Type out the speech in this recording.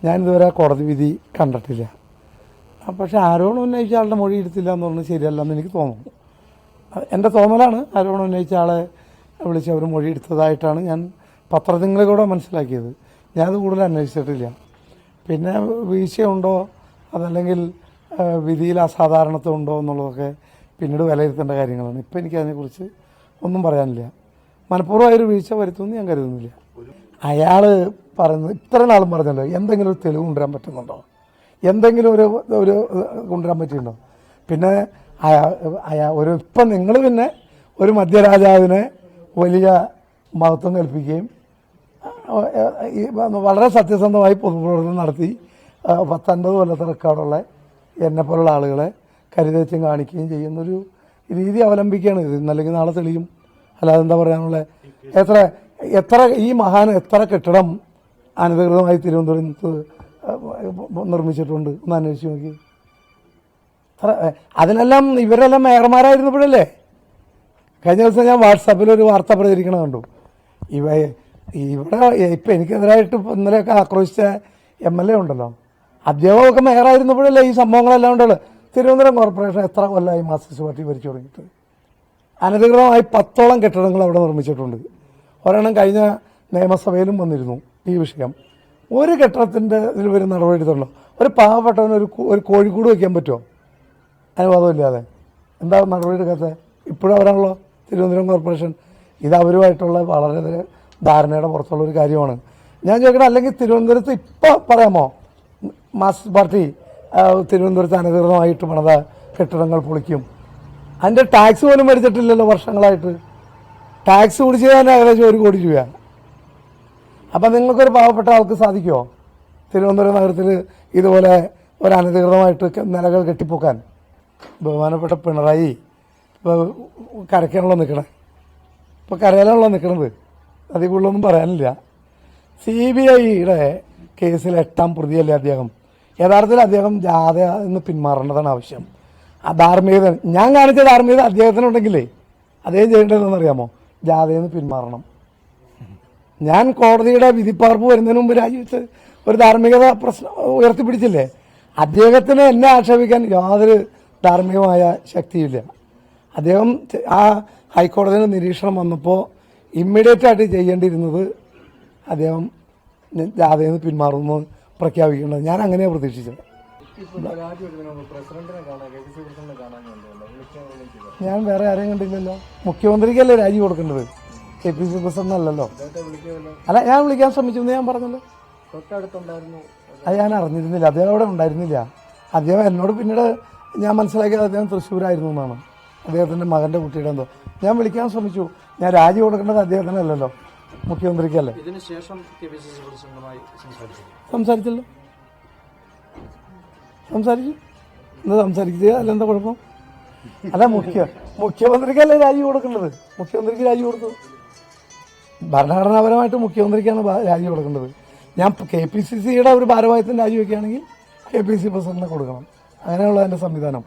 ഞാനിതുവരെ കോടതി വിധി കണ്ടിട്ടില്ല. പക്ഷെ ആരോപണം ഉന്നയിച്ച ആളുടെ മൊഴി എടുത്തില്ല എന്ന് പറഞ്ഞാൽ ശരിയല്ലെന്ന് എനിക്ക് തോന്നുന്നു. എൻ്റെ തോന്നലാണ്. ആരോപണം ഉന്നയിച്ച ആളെ വിളിച്ച് അവർ മൊഴി എടുത്തതായിട്ടാണ് ഞാൻ പത്രത്തിലൂടെ മനസ്സിലാക്കിയത്. ഞാനത് കൂടുതൽ അന്വേഷിച്ചിട്ടില്ല. പിന്നെ വീഴ്ചയുണ്ടോ അതല്ലെങ്കിൽ വിധിയിൽ അസാധാരണത്വം ഉണ്ടോ എന്നുള്ളതൊക്കെ പിന്നീട് വിലയിരുത്തേണ്ട കാര്യങ്ങളാണ്. ഇപ്പം എനിക്കതിനെക്കുറിച്ച് ഒന്നും പറയാനില്ല. മനഃപൂർവ്വമായൊരു വീഴ്ച വരുത്തുമെന്ന് ഞാൻ കരുതുന്നില്ല. അയാൾ പറയുന്നത് ഇത്ര നാളും പറഞ്ഞല്ലോ, എന്തെങ്കിലും ഒരു തെളിവ് കൊണ്ടുവരാൻ പറ്റുന്നുണ്ടോ, എന്തെങ്കിലും ഒരു കൊണ്ടുവരാൻ പറ്റിയിട്ടുണ്ടോ? പിന്നെ ഇപ്പം നിങ്ങൾ പിന്നെ ഒരു മധ്യരാജാവിനെ വലിയ മഹത്വം കൽപ്പിക്കുകയും വളരെ സത്യസന്ധമായി പൊതുപ്രവർത്തനം നടത്തി 50 കൊല്ലത്തെ റെക്കോർഡുള്ള എന്നെപ്പോലുള്ള ആളുകളെ കരുതേച്ചും കാണിക്കുകയും ചെയ്യുന്നൊരു രീതി അവലംബിക്കുകയാണ് ഇത്. ഇന്നല്ലെങ്കിൽ നാളെ തെളിയും. അല്ലാതെ എന്താ പറയാനുള്ള എത്ര ഈ മഹാൻ എത്ര കെട്ടിടം അനധികൃതമായി തിരുവനന്തപുരത്ത് നിർമ്മിച്ചിട്ടുണ്ട് ഒന്ന് അന്വേഷിച്ച് നോക്കി. അതിനെല്ലാം ഇവരെല്ലാം മേയർമാരായിരുന്നപ്പോഴല്ലേ. കഴിഞ്ഞ ദിവസം ഞാൻ വാട്സാപ്പിൽ ഒരു വാർത്ത പ്രചരിക്കണം കണ്ടു. ഇവിടെ ഇപ്പം എനിക്കെതിരായിട്ട് ഇന്നലെയൊക്കെ ആക്രോശിച്ച MLA ഉണ്ടല്ലോ, അദ്ദേഹമൊക്കെ മേയറായിരുന്നപ്പോഴല്ലേ ഈ സംഭവങ്ങളെല്ലാം ഉണ്ടല്ലോ. തിരുവനന്തപുരം കോർപ്പറേഷൻ എത്ര കൊല്ലമായി മാർക്സിസ്റ്റ് പാർട്ടി ഭരിച്ചു തുടങ്ങിയിട്ട് അനധികൃതമായി 10ഓളം കെട്ടിടങ്ങൾ അവിടെ നിർമ്മിച്ചിട്ടുണ്ട്. ഒരെണ്ണം കഴിഞ്ഞ നിയമസഭയിലും വന്നിരുന്നു ഈ വിഷയം. ഒരു കെട്ടിടത്തിൻ്റെ ഇതിൽ വരുന്ന നടപടി എടുത്തുള്ളൂ. ഒരു പാവപ്പെട്ടവന് ഒരു കോഴിക്കൂട് വയ്ക്കാൻ പറ്റുമോ അനുവാദമില്ലാതെ? എന്താ നടപടി എടുക്കാത്തത്? ഇപ്പോഴും അവരാണല്ലോ തിരുവനന്തപുരം കോർപ്പറേഷൻ. ഇത് അവരുമായിട്ടുള്ള വളരെ ധാരണയുടെ പുറത്തുള്ളൊരു കാര്യമാണ്. ഞാൻ ചോദിക്കണം, അല്ലെങ്കിൽ തിരുവനന്തപുരത്ത് ഇപ്പം പറയാമോ മാർക്സിസ്റ്റ് പാർട്ടി തിരുവനന്തപുരത്ത് അനധികൃതമായിട്ട് പണിത കെട്ടിടങ്ങൾ പൊളിക്കും? അതിൻ്റെ ടാക്സ് പോലും മേടിച്ചിട്ടില്ലല്ലോ വർഷങ്ങളായിട്ട്. ടാക്സ് പിടിച്ച് തന്നെ ഏകദേശം 1 കോടി രൂപ. അപ്പം നിങ്ങൾക്കൊരു പാവപ്പെട്ട ആൾക്ക് സാധിക്കുമോ തിരുവനന്തപുരം നഗരത്തിൽ ഇതുപോലെ ഒരു അനധികൃതമായിട്ട് നിലകൾ കെട്ടിപ്പോക്കാൻ? ബഹുമാനപ്പെട്ട പിണറായി ഇപ്പോൾ കരയ്ക്കാണല്ലോ നിൽക്കണേ, ഇപ്പോൾ കരയിലാണല്ലോ നിൽക്കണത്. അതിൽ കൂടുതലൊന്നും പറയാനില്ല. CBIയുടെ കേസിൽ 8ാം പ്രതിയല്ലേ അദ്ദേഹം. യഥാർത്ഥത്തിൽ അദ്ദേഹം ജാഥ എന്ന് പിന്മാറേണ്ടതാണ് ആവശ്യം. ആ ധാർമ്മികത, ഞാൻ കാണിച്ച ധാർമ്മികത അദ്ദേഹത്തിനുണ്ടെങ്കിലേ അദ്ദേഹം ചെയ്യേണ്ടതെന്നറിയാമോ? ജാഥയെന്ന് പിന്മാറണം. ഞാൻ കോടതിയുടെ വിധിപ്പാർപ്പ് വരുന്നതിന് മുമ്പ് രാജിവെച്ച് ഒരു ധാർമ്മികത പ്രശ്നം ഉയർത്തിപ്പിടിച്ചില്ലേ. അദ്ദേഹത്തിന് എന്നെ ആക്ഷേപിക്കാൻ യാതൊരു ധാർമ്മികമായ ശക്തിയില്ല. അദ്ദേഹം ആ ഹൈക്കോടതിയുടെ നിരീക്ഷണം വന്നപ്പോൾ ഇമ്മീഡിയറ്റ് ആയിട്ട് ചെയ്യേണ്ടിയിരുന്നത് അദ്ദേഹം ജാഥയിൽ നിന്ന് പിന്മാറുമെന്ന് പ്രഖ്യാപിക്കേണ്ടത്. ഞാൻ അങ്ങനെയാണ് പ്രതീക്ഷിച്ചത്. ഞാൻ വേറെ ആരെയും കണ്ടില്ലല്ലോ. മുഖ്യമന്ത്രിക്കല്ലേ രാജി കൊടുക്കേണ്ടത്, KPCC പ്രസിഡന്റല്ലല്ലോ. അല്ല, ഞാൻ വിളിക്കാൻ ശ്രമിച്ചെന്ന് ഞാൻ പറഞ്ഞല്ലോ. അത് ഞാൻ അറിഞ്ഞിരുന്നില്ല, അദ്ദേഹം അവിടെ ഉണ്ടായിരുന്നില്ല. അദ്ദേഹം എന്നോട് പിന്നീട് ഞാൻ മനസ്സിലാക്കിയത് അദ്ദേഹം തൃശ്ശൂരായിരുന്നു എന്നാണ്. അദ്ദേഹത്തിൻ്റെ മകൻ്റെ കുട്ടിയുടെ എന്തോ. ഞാൻ വിളിക്കാൻ ശ്രമിച്ചു. ഞാൻ രാജി കൊടുക്കേണ്ടത് അദ്ദേഹത്തിനല്ലല്ലോ, മുഖ്യമന്ത്രിക്കല്ലേ. സംസാരിച്ചല്ലോ, സംസാരിച്ചു. എന്താ സംസാരിക്കുക? അല്ലെന്താ കുഴപ്പം? അല്ല, മുഖ്യമന്ത്രിക്കല്ലേ രാജി കൊടുക്കേണ്ടത്. മുഖ്യമന്ത്രിക്ക് രാജി കൊടുത്തു. ഭരണഘടനാപരമായിട്ട് മുഖ്യമന്ത്രിക്കാണ് രാജി കൊടുക്കേണ്ടത്. ഞാൻ KPCCയുടെ ഒരു ഭാരവാഹിത്വം രാജിവെക്കുകയാണെങ്കിൽ KPCC പ്രസിഡന്റിനെ കൊടുക്കണം. അങ്ങനെയുള്ള എൻ്റെ സംവിധാനം.